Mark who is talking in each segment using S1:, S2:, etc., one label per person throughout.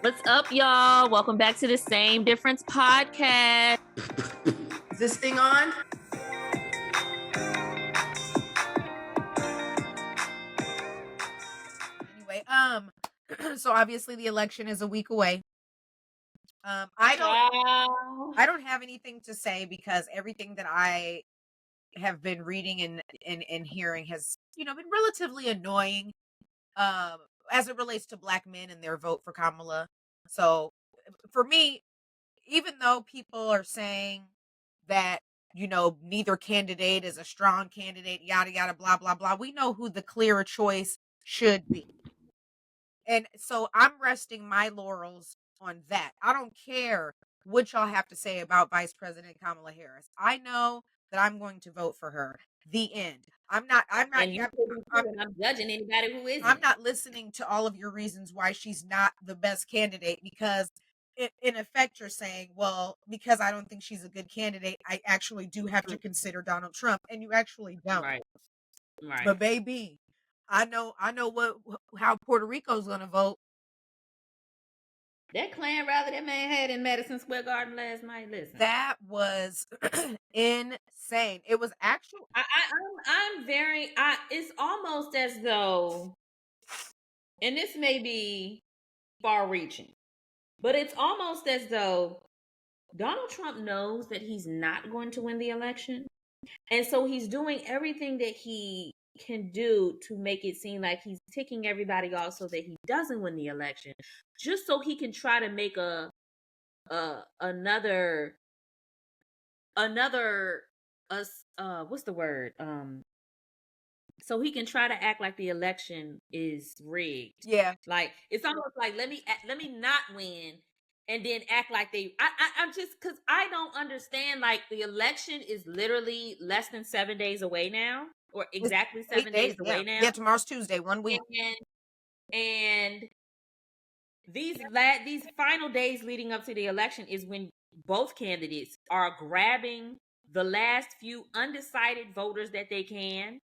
S1: What's up, y'all? Welcome back to the Same Difference podcast.
S2: Is this thing on? Anyway, so obviously the election is a week away. I don't have anything to say because everything that I have been reading and hearing has, been relatively annoying. As it relates to Black men and their vote for Kamala. So for me, even though people are saying that, neither candidate is a strong candidate, yada, yada, blah, blah, blah, we know who the clearer choice should be. And so I'm resting my laurels on that. I don't care what y'all have to say about Vice President Kamala Harris. I know that I'm going to vote for her. The end. I'm
S1: judging anybody who isn't.
S2: I'm not listening to all of your reasons why she's not the best candidate because in effect you're saying, well, because I don't think she's a good candidate, I actually do have to consider Donald Trump, and you actually don't.
S1: Right.
S2: But baby, I know how Puerto Rico's gonna vote.
S1: That Klan rally that man had in Madison Square Garden last night. Listen,
S2: that was insane. It was actually.
S1: It's almost as though, and this may be far-reaching, but it's almost as though Donald Trump knows that he's not going to win the election, and so he's doing everything that he can do to make it seem like he's ticking everybody off so that he doesn't win the election, just so he can try to make another what's the word? So he can try to act like the election is rigged.
S2: Yeah.
S1: Like it's almost like let me not win and then act like I'm just, because I don't understand. Like the election is literally less than 7 days away now, or exactly 7 days away now.
S2: Yeah, tomorrow's Tuesday, 1 week.
S1: And these final days leading up to the election is when both candidates are grabbing the last few undecided voters that they can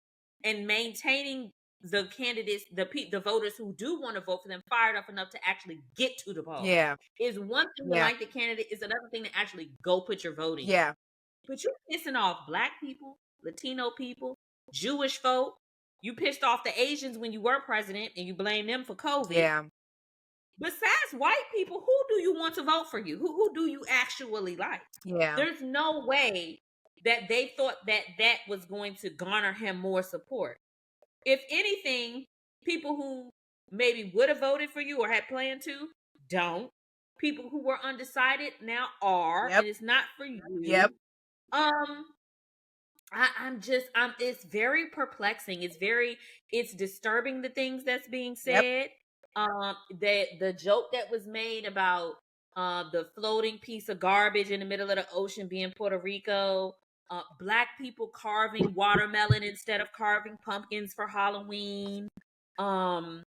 S1: and maintaining the candidates, the voters who do want to vote for them, fired up enough to actually get to the polls.
S2: Yeah.
S1: Is one thing to like the candidate, is another thing to actually go put your vote in.
S2: Yeah.
S1: But you're pissing off Black people, Latino people, Jewish folk. You pissed off the Asians when you were president and you blame them for COVID.
S2: Yeah.
S1: Besides white people, who do you want to vote for you? Who do you actually like?
S2: Yeah.
S1: There's no way that they thought that was going to garner him more support. If anything, people who maybe would have voted for you or had planned to, don't. People who were undecided now are, and it's not for you.
S2: Yep.
S1: It's very perplexing. It's disturbing, the things that's being said. The joke that was made about the floating piece of garbage in the middle of the ocean being Puerto Rico. Black people carving watermelon instead of carving pumpkins for Halloween. Some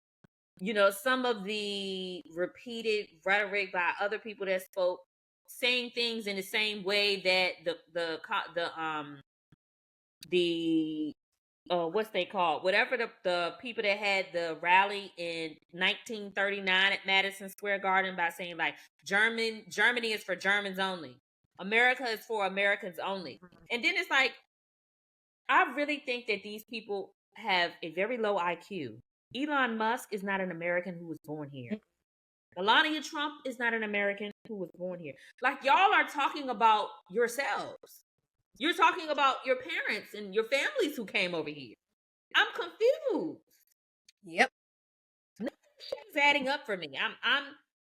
S1: of the repeated rhetoric by other people that spoke, saying things in the same way that what's they called? Whatever the people that had the rally in 1939 at Madison Square Garden, by saying like Germany is for Germans only. America is for Americans only. And then it's like, I really think that these people have a very low IQ. Elon Musk is not an American who was born here. Melania Trump is not an American who was born here. Like, y'all are talking about yourselves. You're talking about your parents and your families who came over here. I'm confused.
S2: Yep.
S1: Nothing's adding up for me.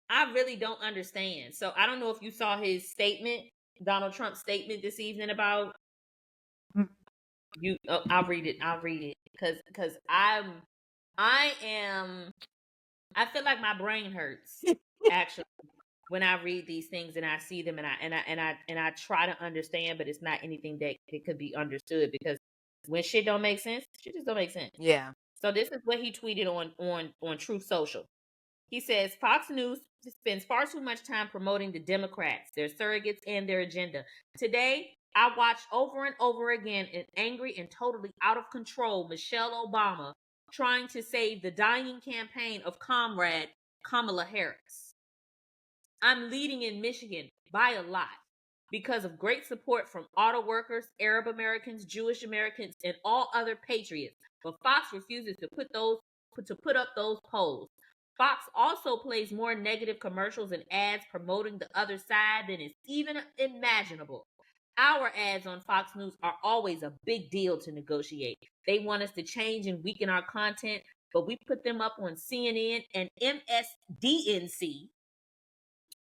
S1: I really don't understand. So I don't know if you saw his statement, Donald Trump's statement this evening about you. I'll read it because I feel like my brain hurts actually when I read these things and I see them and I try to understand, but it's not anything that it could be understood, because when shit don't make sense, shit just don't make sense.
S2: Yeah.
S1: So this is what he tweeted on Truth Social. He says, Fox News spends far too much time promoting the Democrats, their surrogates, and their agenda. Today, I watched over and over again an angry and totally out of control Michelle Obama trying to save the dying campaign of comrade Kamala Harris. I'm leading in Michigan by a lot because of great support from auto workers, Arab Americans, Jewish Americans, and all other patriots. But Fox refuses to put up those polls. Fox also plays more negative commercials and ads promoting the other side than is even imaginable. Our ads on Fox News are always a big deal to negotiate. They want us to change and weaken our content, but we put them up on CNN and MSDNC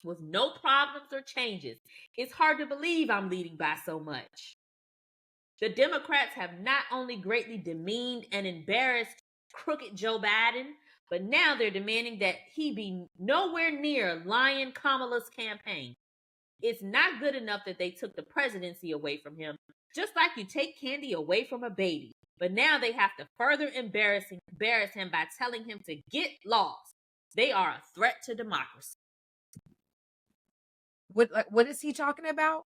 S1: with no problems or changes. It's hard to believe I'm leading by so much. The Democrats have not only greatly demeaned and embarrassed crooked Joe Biden, but now they're demanding that he be nowhere near lying Kamala's campaign. It's not good enough that they took the presidency away from him, just like you take candy away from a baby. But now they have to further embarrass him by telling him to get lost. They are a threat to democracy.
S2: What is he talking about?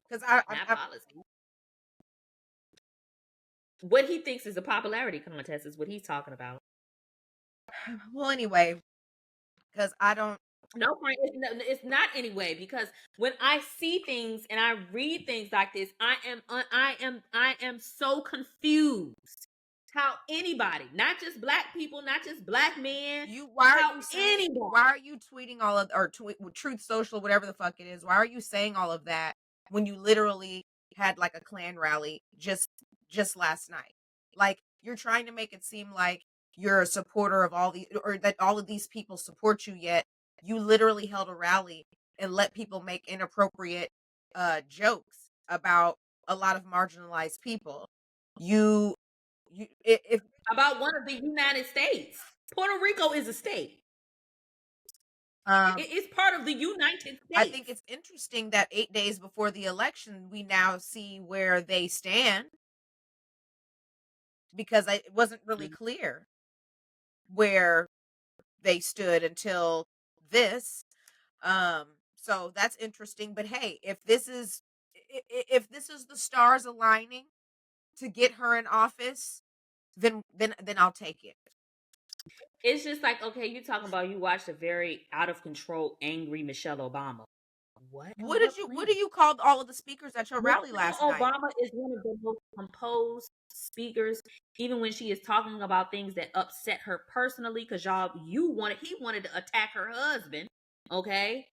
S2: Because I
S1: policy. What he thinks is a popularity contest is what he's talking about.
S2: Well, anyway, because I don't.
S1: No, it's not anyway. Because when I see things and I read things like this, I am so confused. How anybody, not just black people, not just black men,
S2: why are you tweeting all of, or Truth Social, whatever the fuck it is? Why are you saying all of that when you literally had like a Klan rally just last night? Like, you're trying to make it seem like you're a supporter of all these, or that all of these people support you, yet you literally held a rally and let people make inappropriate jokes about a lot of marginalized people. If
S1: about one of the United States. Puerto Rico is a state. It's part of the United States.
S2: I think it's interesting that 8 days before the election, we now see where they stand, because it wasn't really clear where they stood until this. So that's interesting. But hey, if this is the stars aligning to get her in office, then I'll take it.
S1: It's just like, okay, you're talking about, you watched a very out of control, angry Michelle Obama.
S2: What do you call all of the speakers at your rally last night?
S1: Obama is one of the most composed speakers, even when she is talking about things that upset her personally, because he wanted to attack her husband. Okay.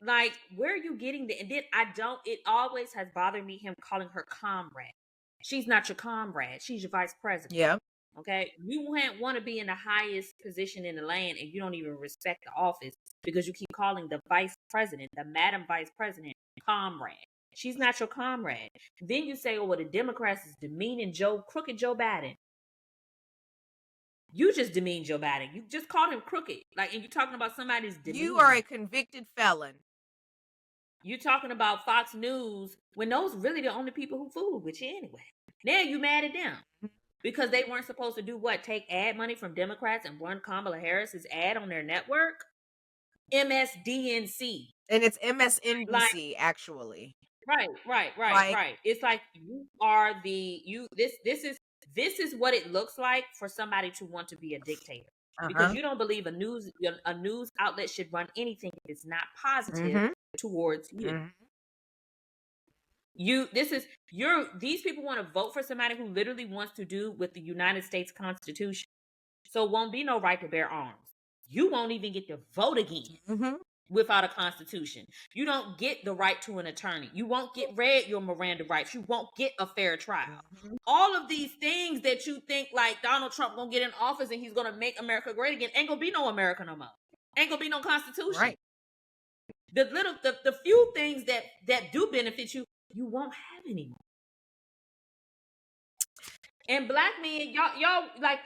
S1: Like, where are you getting the, and then it always has bothered me, him calling her comrade. She's not your comrade. She's your vice president.
S2: Yeah.
S1: Okay. You want to be in the highest position in the land, and you don't even respect the office because you keep calling the vice president, the Madam Vice President, comrade. She's not your comrade. Then you say, oh, well, the Democrats is demeaning crooked Joe Biden. You just demeaned Joe Biden. You just called him crooked. Like, and you're talking about somebody's demeanor.
S2: You are a convicted felon.
S1: You're talking about Fox News when those are really the only people who fooled with you anyway. Now you mad at them because they weren't supposed to do what? Take ad money from Democrats and run Kamala Harris's ad on their network? MSDNC.
S2: And it's MSNBC, actually.
S1: Right. It's like you are this is what it looks like for somebody to want to be a dictator. Because you don't believe a news outlet should run anything if it's not positive towards you. These people want to vote for somebody who literally wants to do with the United States Constitution. So it won't be no right to bear arms. You won't even get to vote again without a constitution. You don't get the right to an attorney. You won't get read your Miranda rights. You won't get a fair trial. All of these things that you think like Donald Trump gonna get in office and he's gonna make America great again, ain't gonna be no America no more. Ain't gonna be no constitution.
S2: Right.
S1: The few things that do benefit you, you won't have anymore. And black men, y'all like,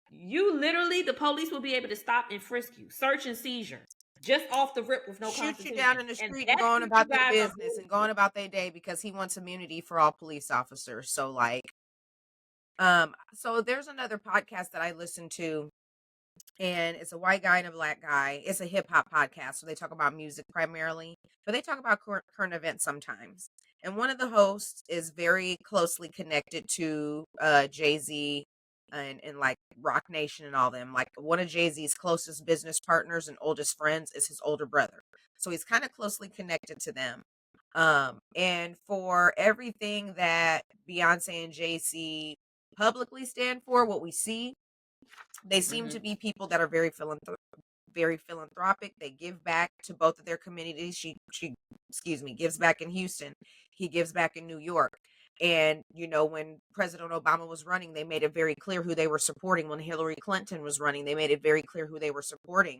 S1: you literally, the police will be able to stop and frisk you, search and seizure, just off the rip with no
S2: shoot you down in the street and going about their business and going about their day because he wants immunity for all police officers. So like, so there's another podcast that I listen to, and it's a white guy and a black guy. It's a hip hop podcast, so they talk about music primarily, but they talk about current events sometimes. And one of the hosts is very closely connected to Jay-Z and like Rock Nation and all them. Like one of Jay-Z's closest business partners and oldest friends is his older brother. So he's kind of closely connected to them. And for everything that Beyonce and Jay-Z publicly stand for, what we see, they seem to be people that are very philanthropic. They give back to both of their communities. She gives back in Houston. He gives back in New York. And, when President Obama was running, they made it very clear who they were supporting. When Hillary Clinton was running, they made it very clear who they were supporting.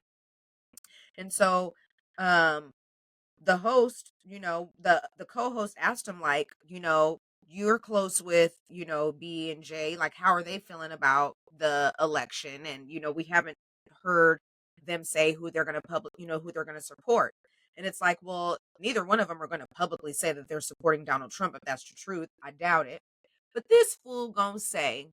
S2: And so, the host, the co-host asked him, like, you're close with, B and J, like, how are they feeling about the election? And, we haven't heard them say who they're going to who they're going to support. And it's like, well, neither one of them are going to publicly say that they're supporting Donald Trump, if that's the truth. I doubt it. But this fool gonna say,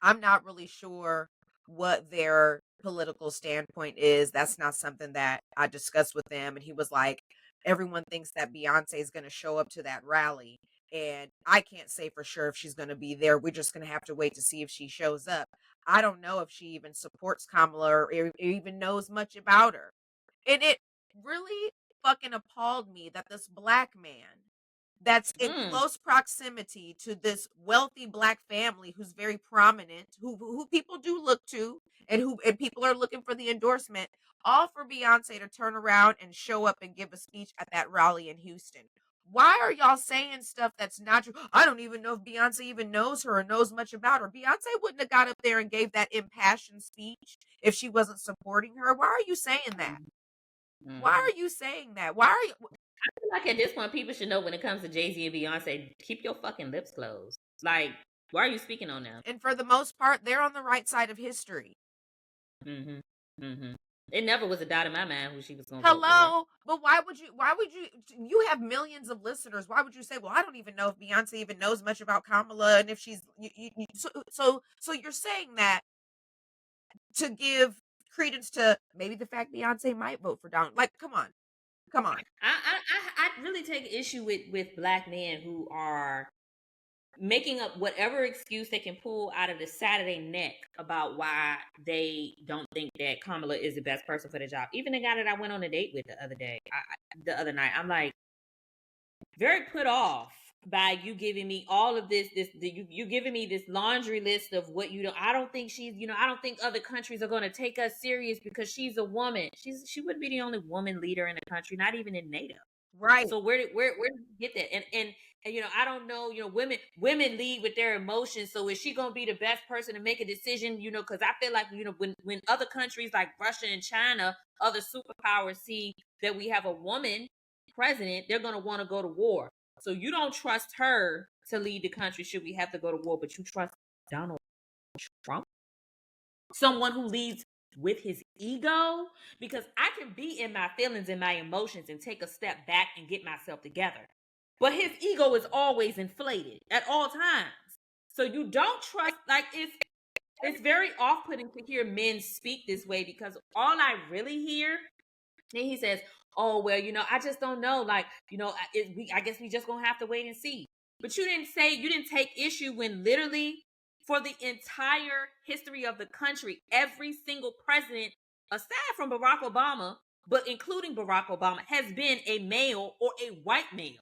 S2: I'm not really sure what their political standpoint is. That's not something that I discussed with them. And he was like, everyone thinks that Beyonce is going to show up to that rally. And I can't say for sure if she's going to be there. We're just going to have to wait to see if she shows up. I don't know if she even supports Kamala or even knows much about her. And it really fucking appalled me that this black man that's in close proximity to this wealthy black family who's very prominent, who people do look to, and people are looking for the endorsement, all for Beyonce to turn around and show up and give a speech at that rally in Houston. Why are y'all saying stuff that's not true? I don't even know if Beyonce even knows her or knows much about her. Beyonce wouldn't have got up there and gave that impassioned speech if she wasn't supporting her. Why are you saying that? Why are you saying that? Why are you?
S1: I feel like at this point, people should know when it comes to Jay-Z and Beyonce, keep your fucking lips closed. Like, why are you speaking on them?
S2: And for the most part, they're on the right side of history.
S1: It never was a doubt in my mind who she was going
S2: to vote for. But why would you have millions of listeners? Why would you say, well, I don't even know if Beyonce even knows much about Kamala, and if she's, so you're saying that to give credence to maybe the fact Beyonce might vote for Donald. Like, come on.
S1: I really take issue with black men who are making up whatever excuse they can pull out of the side of their neck about why they don't think that Kamala is the best person for the job. Even the guy that I went on a date with the other night, I'm like very put off by you giving me all of you giving me this laundry list of what you don't. I don't think she's, I don't think other countries are going to take us serious because she's a woman. She wouldn't be the only woman leader in the country, not even in NATO.
S2: Right.
S1: So where did you get that? And I don't know, women lead with their emotions. So is she going to be the best person to make a decision? Because I feel like, when other countries like Russia and China, other superpowers see that we have a woman president, they're going to want to go to war. So you don't trust her to lead the country should we have to go to war, but you trust Donald Trump? Someone who leads with his ego? Because I can be in my feelings and my emotions and take a step back and get myself together. But his ego is always inflated at all times. So you don't trust, like, it's very off-putting to hear men speak this way, because all I really hear, then he says, oh, well, I just don't know. Like, I guess we just gonna have to wait and see. But you didn't take issue when literally for the entire history of the country, every single president, aside from Barack Obama, but including Barack Obama, has been a male or a white male.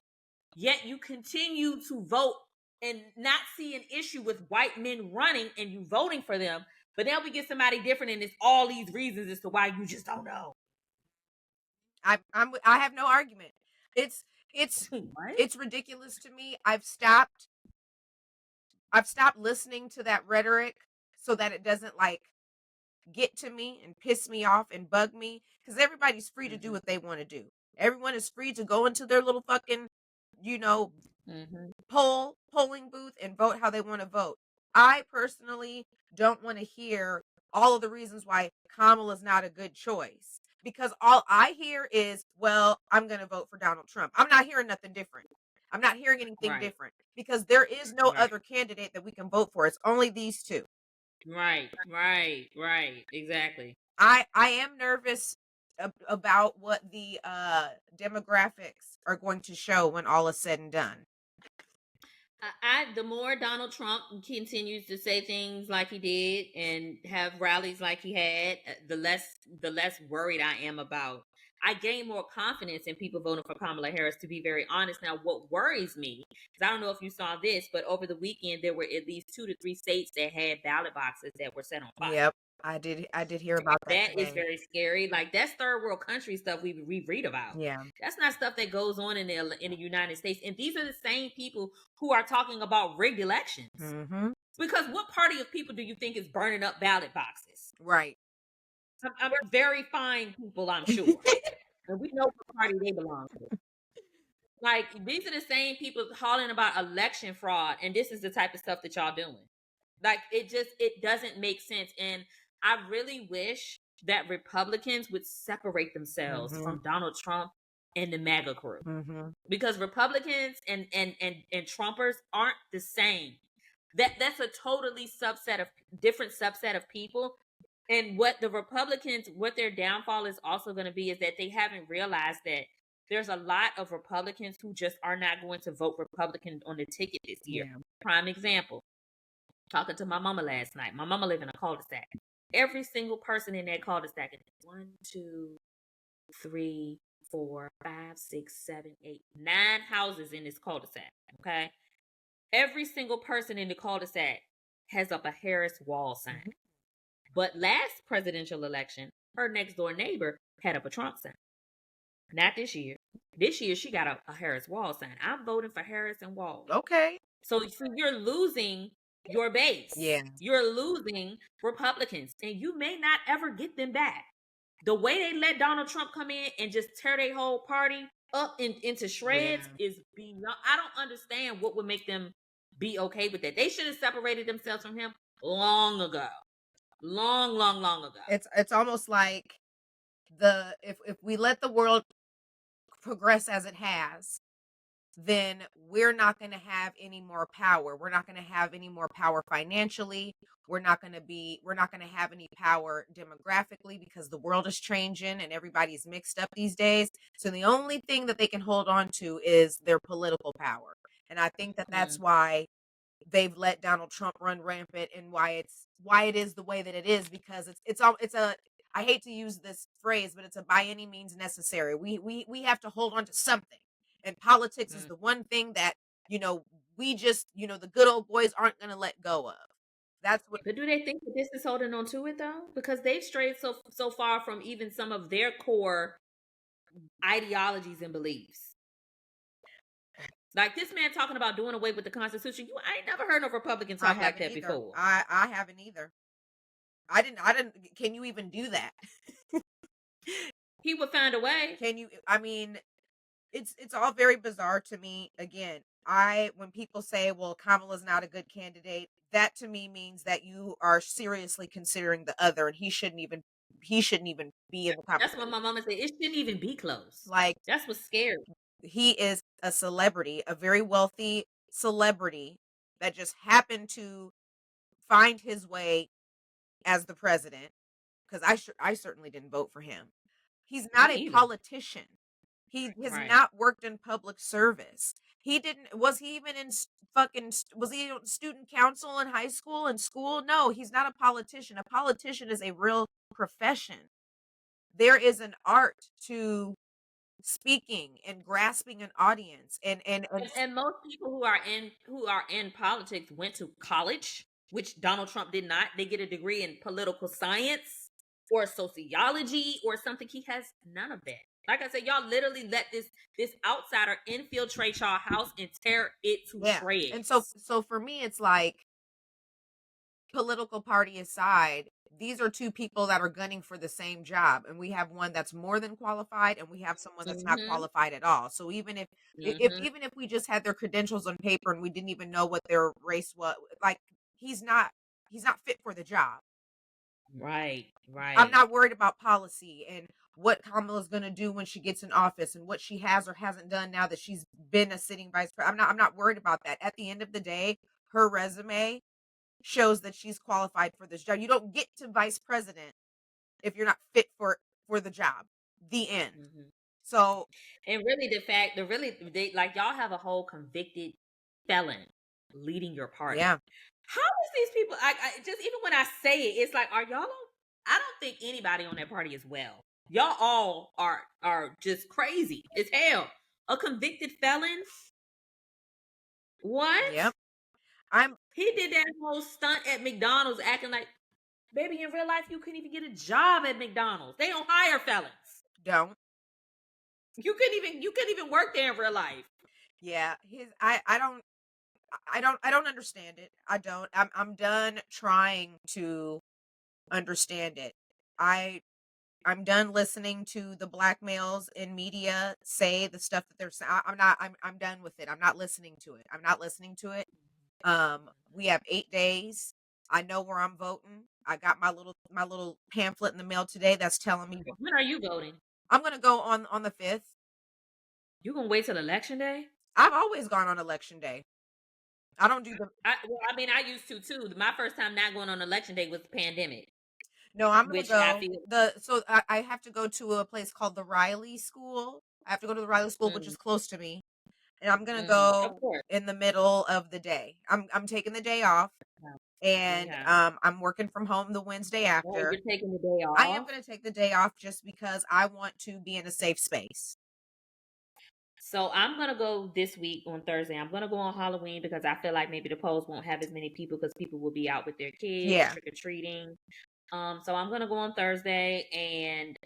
S1: Yet you continue to vote and not see an issue with white men running and you voting for them. But now we get somebody different and it's all these reasons as to why you just don't know.
S2: I have no argument. It's ridiculous to me. I've stopped listening to that rhetoric so that it doesn't like get to me and piss me off and bug me, because everybody's free to do what they want to do. Everyone is free to go into their little fucking, polling booth and vote how they want to vote. I personally don't want to hear all of the reasons why Kamala's not a good choice, because all I hear is, well, I'm going to vote for Donald Trump. I'm not hearing nothing different. I'm not hearing anything different, because there is no other candidate that we can vote for. It's only these two.
S1: Right. Exactly.
S2: I am nervous about what the demographics are going to show when all is said and done.
S1: The more Donald Trump continues to say things like he did and have rallies like he had, the less worried I am about. I gain more confidence in people voting for Kamala Harris, to be very honest. Now, what worries me is, I don't know if you saw this, but over the weekend there were at least 2 to 3 states that had ballot boxes that were set on fire.
S2: Yep. I did hear about that.
S1: That is very scary. Like, that's third world country stuff we read about.
S2: Yeah.
S1: That's not stuff that goes on in the United States. And these are the same people who are talking about rigged elections.
S2: Mm-hmm.
S1: Because what party of people do you think is burning up ballot boxes?
S2: Right.
S1: I'm very fine people, I'm sure. And we know what party they belong to. Like, these are the same people hollering about election fraud, and this is the type of stuff that y'all doing. Like, it doesn't make sense. And I really wish that Republicans would separate themselves from Donald Trump and the MAGA crew. Because Republicans and Trumpers aren't the same. That's a totally different subset of people. And what the Republicans, what their downfall is also going to be, is that they haven't realized that there's a lot of Republicans who just are not going to vote Republican on the ticket this year. Yeah. Prime example, talking to my mama last night. My mama live in a cul-de-sac. Every single person in that cul-de-sac, 1, 2, 3, 4, 5, 6, 7, 8, 9 houses in this cul-de-sac. Okay, every single person in the cul-de-sac has up a Harris wall sign. But last presidential election, her next door neighbor had up a Trump sign. Not this year. This year, she got a Harris wall sign. I'm voting for Harris and Wall.
S2: Okay.
S1: So you're losing your base.
S2: Yeah.
S1: You're losing Republicans, and you may not ever get them back. The way they let Donald Trump come in and just tear their whole party up into shreds is beyond. I don't understand what would make them be okay with that. They should have separated themselves from him long ago. Long ago.
S2: It's almost like if we let the world progress as it has, then we're not going to have any more power. We're not going to have any more power financially. We're not going to have any power demographically, because the world is changing and everybody's mixed up these days. So the only thing that they can hold on to is their political power. And I think that that's why they've let Donald Trump run rampant, and why it is the way that it is, because it's a, I hate to use this phrase, but it's a by any means necessary. We have to hold on to something. And politics is the one thing that, we just, the good old boys aren't going to let go of. That's what.
S1: But do they think that this is holding on to it, though? Because they've strayed so far from even some of their core ideologies and beliefs. Like this man talking about doing away with the Constitution. I ain't never heard no Republican talk like that before.
S2: I haven't either. I didn't. Can you even do that?
S1: He would find a way.
S2: Can you? I mean, it's all very bizarre to me. Again, when people say, well, Kamala's not a good candidate, that to me means that you are seriously considering the other, and he shouldn't even be in the conversation.
S1: That's what my mama said. It shouldn't even be close.
S2: Like,
S1: that's what's scary.
S2: He is a celebrity, a very wealthy celebrity that just happened to find his way as the president, because I certainly didn't vote for him. He's not a politician. He has not worked in public service. He didn't. Was he even in was he in student council in high school and school? No, he's not a politician. A politician is a real profession. There is an art to speaking and grasping an audience, and
S1: most people who are in politics went to college, which Donald Trump did not. They get a degree in political science or sociology or something. He has none of that. Like I said, y'all literally let this outsider infiltrate y'all house and tear it to shreds.
S2: And so for me, it's like, political party aside, these are two people that are gunning for the same job, and we have one that's more than qualified, and we have someone that's not qualified at all. So even if we just had their credentials on paper and we didn't even know what their race was, like, he's not fit for the job.
S1: Right.
S2: I'm not worried about policy and what Kamala's going to do when she gets in office and what she has or hasn't done now that she's been a sitting vice president. I'm not worried about that. At the end of the day, her resume shows that she's qualified for this job. You don't get to vice president if you're not fit for the job. The end. So,
S1: and really, like, y'all have a whole convicted felon leading your party.
S2: Yeah.
S1: How is these people? I just even when I say it, it's like, are y'all on? I don't think anybody on that party is well. Y'all all are just crazy as hell. A convicted felon. What?
S2: Yep.
S1: He did that whole stunt at McDonald's, acting like, baby, in real life, you couldn't even get a job at McDonald's. They don't hire felons.
S2: Don't.
S1: You couldn't even work there in real life.
S2: Yeah. I don't understand it. I don't. I'm done trying to understand it. I'm done listening to the blackmails in media say the stuff that they're saying. I'm done with it. I'm not listening to it. I'm not listening to it. We have 8 days. I know where I'm voting. I got my little pamphlet in the mail today that's telling me
S1: When are you voting?
S2: I'm gonna go on the 5th.
S1: You gonna wait till election day?
S2: I've always gone on election day. I don't do the.
S1: I used to too. My first time not going on election day was the pandemic.
S2: No, I'm gonna
S1: Which I
S2: go.
S1: feel
S2: I have to go to a place called the Riley School. I have to go to the Riley School, which is close to me, and I'm gonna
S1: of
S2: go
S1: course.
S2: in the middle of the day. I'm taking the day off, and I'm working from home the Wednesday
S1: Oh,
S2: after.
S1: you're taking the day off?
S2: I am gonna take the day off just because I want to be in a safe space.
S1: So I'm gonna go this week on Thursday. I'm gonna go on Halloween because I feel like maybe the polls won't have as many people because people will be out with their kids
S2: Yeah.
S1: trick or treating. So I'm gonna go on Thursday, and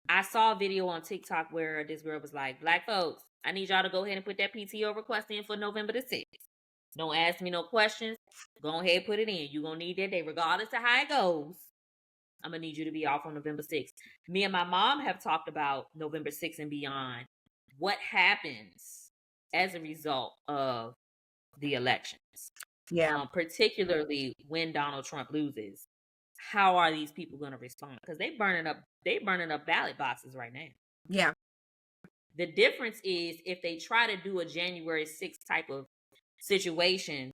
S1: I saw a video on TikTok where this girl was like, "Black folks, I need y'all to go ahead and put that PTO request in for November the 6th. Don't ask me no questions. Go ahead and put it in. You're gonna need that day, regardless of how it goes. I'm gonna need you to be off on November 6th." Me and my mom have talked about November 6th and beyond. What happens as a result of the elections?
S2: Yeah.
S1: Particularly when Donald Trump loses. How are these people going to respond? Because they burning up ballot boxes right now.
S2: Yeah.
S1: The difference is if they try to do a January 6th type of situation,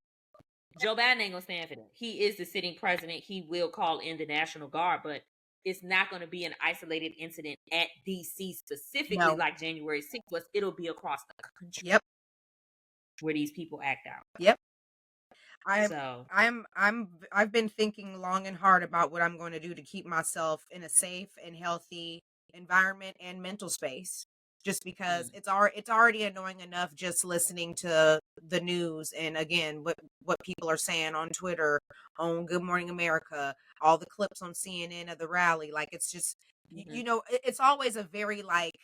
S1: Joe Biden ain't gonna stand for that. He is the sitting president. He will call in the National Guard, but it's not going to be an isolated incident at DC specifically like January 6th was. It'll be across the country.
S2: Yep.
S1: Where these people act out.
S2: Yep. I've been thinking long and hard about what I'm going to do to keep myself in a safe and healthy environment and mental space. Just because it's already annoying enough just listening to the news and again what people are saying on Twitter, on Good Morning America, all the clips on CNN of the rally. Like it's just it's always a very like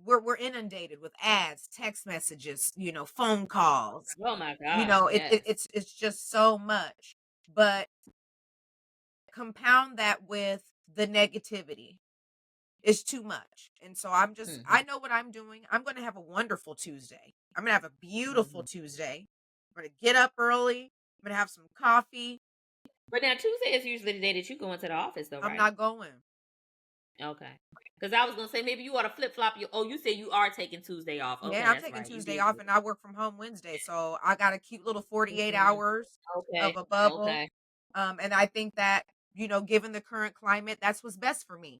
S2: we're inundated with ads, text messages, phone calls.
S1: Oh my God.
S2: It's just so much. But compound that with the negativity. It's too much. And so I know what I'm doing. I'm going to have a wonderful Tuesday. I'm going to have a beautiful Tuesday. I'm going to get up early. I'm going to have some coffee.
S1: But now Tuesday is usually the day that you go into the office though, right?
S2: I'm not going.
S1: Okay. Because I was going to say, maybe you ought to flip-flop you said you are taking Tuesday off. Okay,
S2: yeah, I'm taking Tuesday off and I work from home Wednesday. So I got a cute little 48 hours of a bubble. Okay. And I think that, given the current climate, that's what's best for me.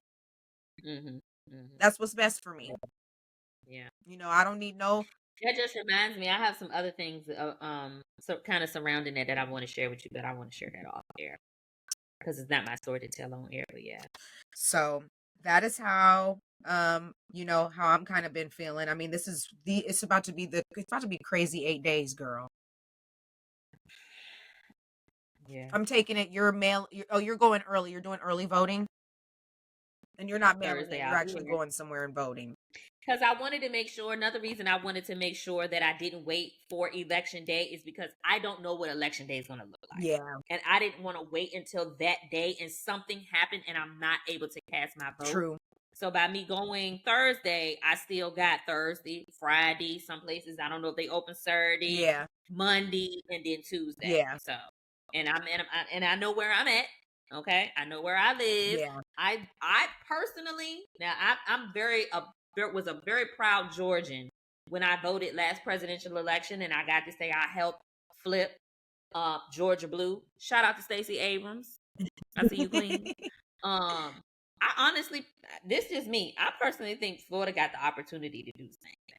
S2: That's what's best for me.
S1: Yeah.
S2: I don't need no.
S1: That just reminds me, I have some other things so kind of surrounding that I want to share with you, but I want to share that off air because it's not my story to tell on air. But yeah.
S2: So that is how how I'm kind of been feeling. I mean, it's about to be crazy 8 days, girl.
S1: Yeah.
S2: I'm taking it. You're going early. You're doing early voting. And you're not mailing it. You're actually going somewhere and voting.
S1: Because I wanted to make sure, another reason I wanted to make sure that I didn't wait for election day is because I don't know what election day is going to look like.
S2: Yeah.
S1: And I didn't want to wait until that day and something happened and I'm not able to cast my vote.
S2: True.
S1: So by me going Thursday, I still got Thursday, Friday, some places, I don't know if they open Saturday, Monday, and then Tuesday. Yeah. So, and I know where I'm at. Okay, I know where I live. Yeah. I personally, now was a very proud Georgian when I voted last presidential election, and I got to say I helped flip Georgia blue. Shout out to Stacey Abrams. I see you, Queen. I honestly, this is me. I personally think Florida got the opportunity to do the same thing.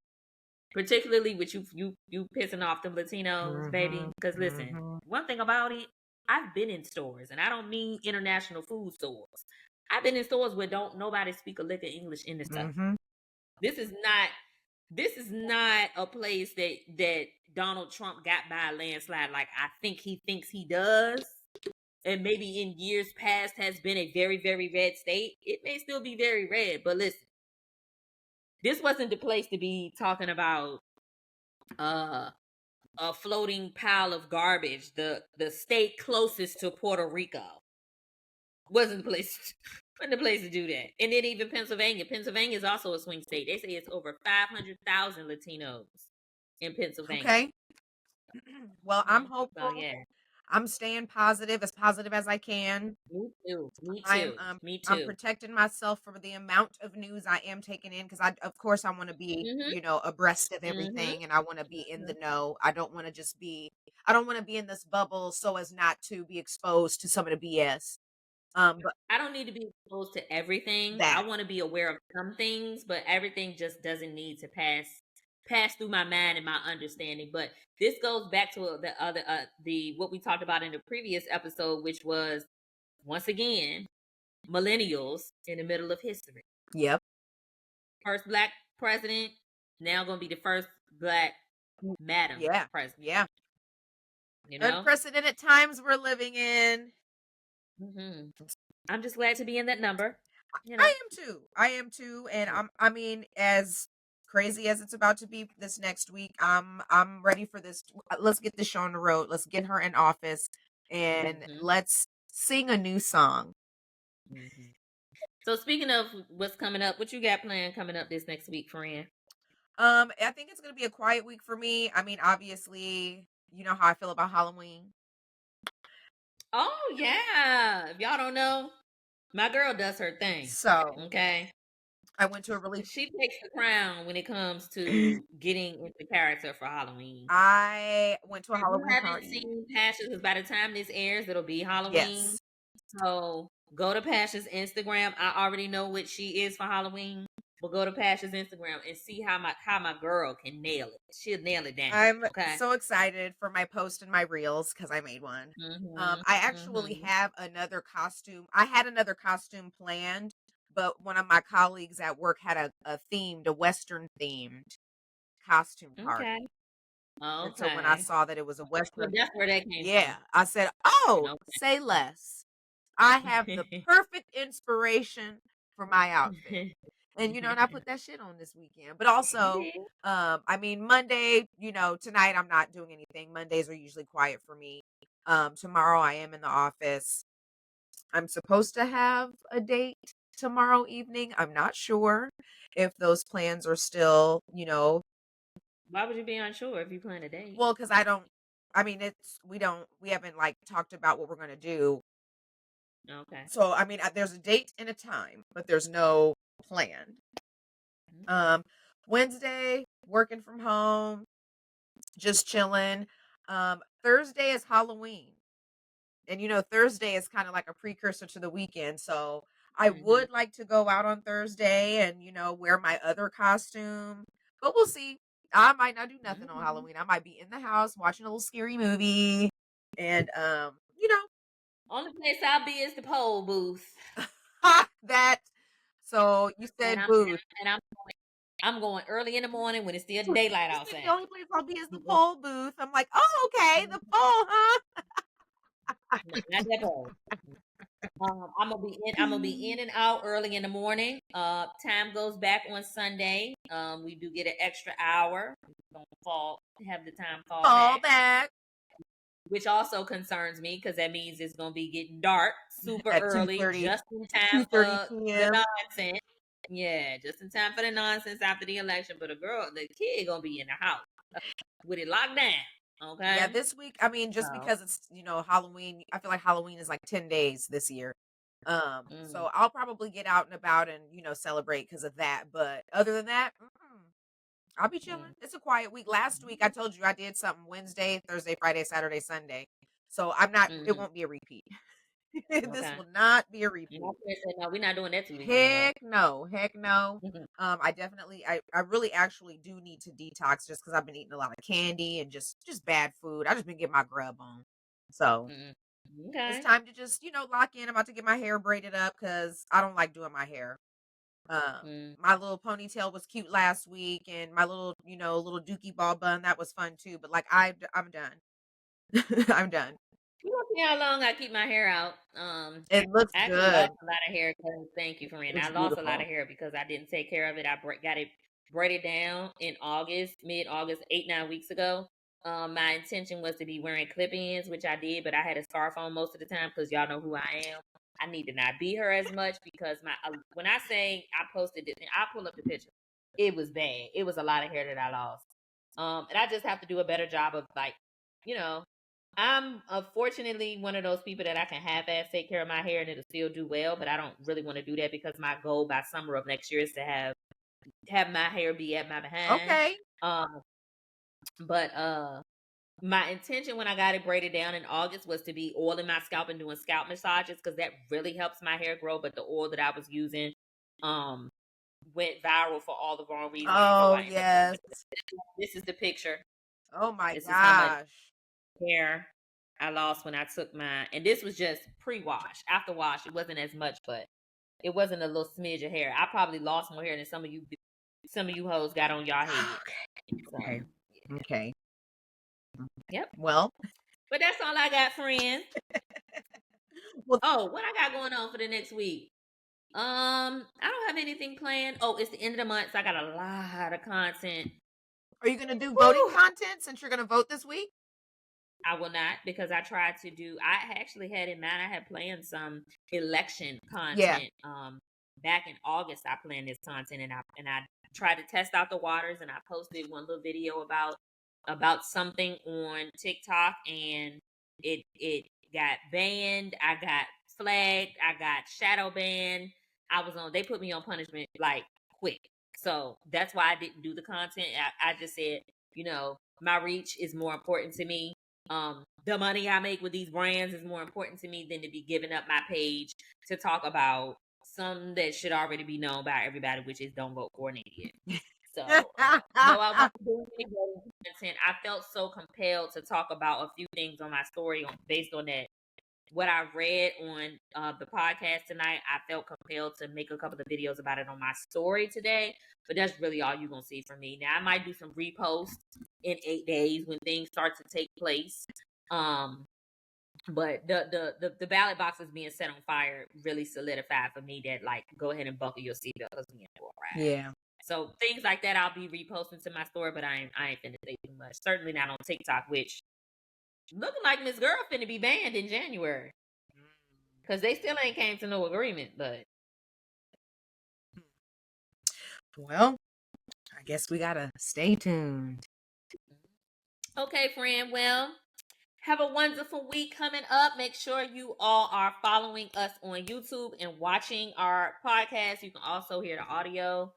S1: particularly with you pissing off them Latinos, baby. Because listen, one thing about it, I've been in stores, and I don't mean international food stores. I've been in stores where don't nobody speak a lick of English in the stuff. This is not a place that Donald Trump got by a landslide like I think he thinks he does. And maybe in years past has been a very, very red state. It may still be very red, but listen, this wasn't the place to be talking about a floating pile of garbage. The state closest to Puerto Rico wasn't the place. Wasn't the place to do that. And then even Pennsylvania. Pennsylvania is also a swing state. They say it's over 500,000 Latinos in Pennsylvania.
S2: Okay. Well, I'm hopeful.
S1: So, yeah.
S2: I'm staying positive as I can.
S1: Me too. Me too.
S2: I'm protecting myself from the amount of news I am taking in because of course, I want to be, abreast of everything, and I want to be in the know. I don't want to be in this bubble so as not to be exposed to some of the BS. But
S1: I don't need to be exposed to everything. I want to be aware of some things, but everything just doesn't need to pass through my mind and my understanding. But this goes back to the other what we talked about in the previous episode, which was once again millennials in the middle of history.
S2: Yep.
S1: First black president, now going to be the first black madam president.
S2: Yeah. Unprecedented times we're living in.
S1: I'm just glad to be in that number.
S2: I am too. And I mean, as crazy as it's about to be this next week, I'm ready for this. Let's get this show on the road. Let's get her in office and let's sing a new song.
S1: So speaking of what's coming up, what you got planned coming up this next week, friend?
S2: I think it's going to be a quiet week for me. I mean, obviously, you know how I feel about Halloween.
S1: Oh, yeah. If y'all don't know, my girl does her thing.
S2: So,
S1: okay.
S2: I went to a really...
S1: She takes the crown when it comes to getting into character for Halloween.
S2: I went to a Halloween party.
S1: I haven't seen Pasha's because by the time this airs, it'll be Halloween.
S2: Yes.
S1: So, go to Pasha's Instagram. I already know what she is for Halloween. But go to Pasha's Instagram and see how my girl can nail it. She'll nail it down.
S2: I'm so excited for my post and my reels because I made one. I actually have another costume. I had another costume planned, but one of my colleagues at work had a Western themed costume party.
S1: Okay.
S2: And so when I saw that it was a Western,
S1: that's where that came from.
S2: Yeah, I said, "Oh, say less. I have the perfect inspiration for my outfit." And, and I put that shit on this weekend. But also, I mean, Monday, tonight I'm not doing anything. Mondays are usually quiet for me. Tomorrow I am in the office. I'm supposed to have a date tomorrow evening. I'm not sure if those plans are still,
S1: Why would you be unsure if you plan a date?
S2: Well, because we haven't talked about what we're going to do.
S1: Okay.
S2: So, I mean, there's a date and a time, but there's no plan. Wednesday, working from home, just chilling. Thursday is Halloween. And Thursday is kind of like a precursor to the weekend. So I would like to go out on Thursday and, wear my other costume. But we'll see. I might not do nothing on Halloween. I might be in the house watching a little scary movie. And
S1: only place I'll be is the pole booth.
S2: That. So you said booth.
S1: And I'm going early in the morning when it's still daylight outside.
S2: The only place I'll be is the pole booth. I'm like, oh, okay, the pole, huh?
S1: Not that pole. I'm gonna be in and out early in the morning. Time goes back on Sunday. We do get an extra hour. We're gonna have the time fall
S2: back.
S1: Which also concerns me because that means it's gonna be getting dark super early, just in time for the nonsense. Yeah, just in time for the nonsense after the election. But the kid gonna be in the house with it locked down. Okay.
S2: Yeah, this week, I mean, just because it's, Halloween, I feel like Halloween is like 10 days this year. So I'll probably get out and about and, celebrate because of that. But other than that, I'll be chilling. It's a quiet week. Last week, I told you I did something Wednesday, Thursday, Friday, Saturday, Sunday. So I'm not, it won't be a repeat. This
S1: Okay.
S2: will not be a repeat.
S1: My friend said, no, we're not doing that 2 weeks in a row.
S2: Heck no. Heck no. I really actually do need to detox just because I've been eating a lot of candy and just bad food. I just been getting my grub on. So it's
S1: Okay.
S2: time to just, lock in. I'm about to get my hair braided up because I don't like doing my hair. My little ponytail was cute last week, and my little, little dookie ball bun, that was fun too. But like, I'm done. I'm done.
S1: You want to see how long I keep my hair out?
S2: It looks
S1: I actually
S2: good.
S1: lost a lot of hair because thank you, friend.
S2: It's
S1: I lost a lot
S2: beautiful.
S1: of hair because I didn't take care of it. I got it braided down in August, mid-August, 8-9 weeks ago. My intention was to be wearing clip-ins, which I did, but I had a scarf on most of the time because y'all know who I am. I need to not be her as much because when I say I posted it, and I pull up the picture, it was bad. It was a lot of hair that I lost. And I just have to do a better job of like, you know, I'm fortunately one of those people that I can half-ass take care of my hair and it'll still do well, but I don't really want to do that because my goal by summer of next year is to have my hair be at my behind.
S2: Okay.
S1: But my intention when I got it braided down in August was to be oiling my scalp and doing scalp massages because that really helps my hair grow. But the oil that I was using went viral for all the wrong reasons.
S2: Oh, yes.
S1: This is the picture.
S2: Oh my
S1: This is how much
S2: gosh.
S1: hair I lost when I took mine. And this was just pre-wash. After wash, it wasn't as much, but it wasn't a little smidge of hair. I probably lost more hair than some of you hoes got on y'all head.
S2: Okay.
S1: So,
S2: Okay.
S1: Yep.
S2: Well,
S1: but that's all I got, friends.
S2: Well-
S1: Oh, what I got going on for the next week? I don't have anything planned. Oh, it's the end of the month, so I got a lot of content.
S2: Are you gonna do voting content since you're gonna vote this week?
S1: I will not because I tried to do. I actually had in mind. I had planned some election content. Back in August, I planned this content, and I tried to test out the waters, and I posted one little video about something on TikTok, and it got banned. I got flagged. I got shadow banned. They put me on punishment like quick. So that's why I didn't do the content. I just said, my reach is more important to me. The money I make with these brands is more important to me than to be giving up my page to talk about something that should already be known by everybody, which is don't vote for an idiot. So, no, I want to do any voting content. I felt so compelled to talk about a few things on my story based on that. What I read on the podcast tonight, I felt compelled to make a couple of videos about it on my story today. But that's really all you're gonna see from me. Now I might do some reposts in 8 days when things start to take place. But the ballot boxes being set on fire really solidified for me that like go ahead and buckle your seatbelt because we in for a ride.
S2: Yeah.
S1: So things like that I'll be reposting to my story, but I ain't finna say too much. Certainly not on TikTok, which looking like Miss Girl finna be banned in January. Because they still ain't came to no agreement, but.
S2: Well, I guess we gotta stay tuned.
S1: Okay, friend. Well, have a wonderful week coming up. Make sure you all are following us on YouTube and watching our podcast. You can also hear the audio.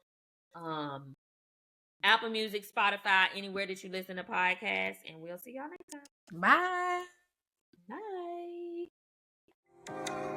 S1: Apple Music, Spotify, anywhere that you listen to podcasts. And we'll see y'all next time.
S2: Bye.
S1: Bye.